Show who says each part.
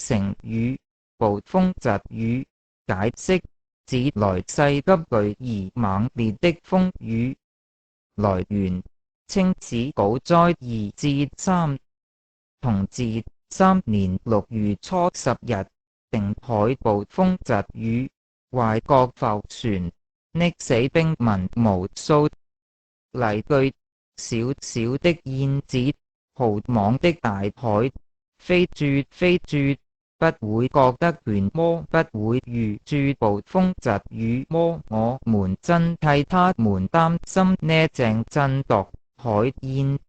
Speaker 1: 成語暴風疾雨。解釋指來勢急巨而猛烈的風雨。來源清史稿載2至3，同治3年6月初10日，定海暴風疾雨，壞國浮船，溺死兵民無數。例句：小小的燕子，豪莽的大海，飛住飛住，不會覺得倦麼？不會遇住暴風疾雨麼？我們真替他們擔心呢。鄭振鐸，海燕。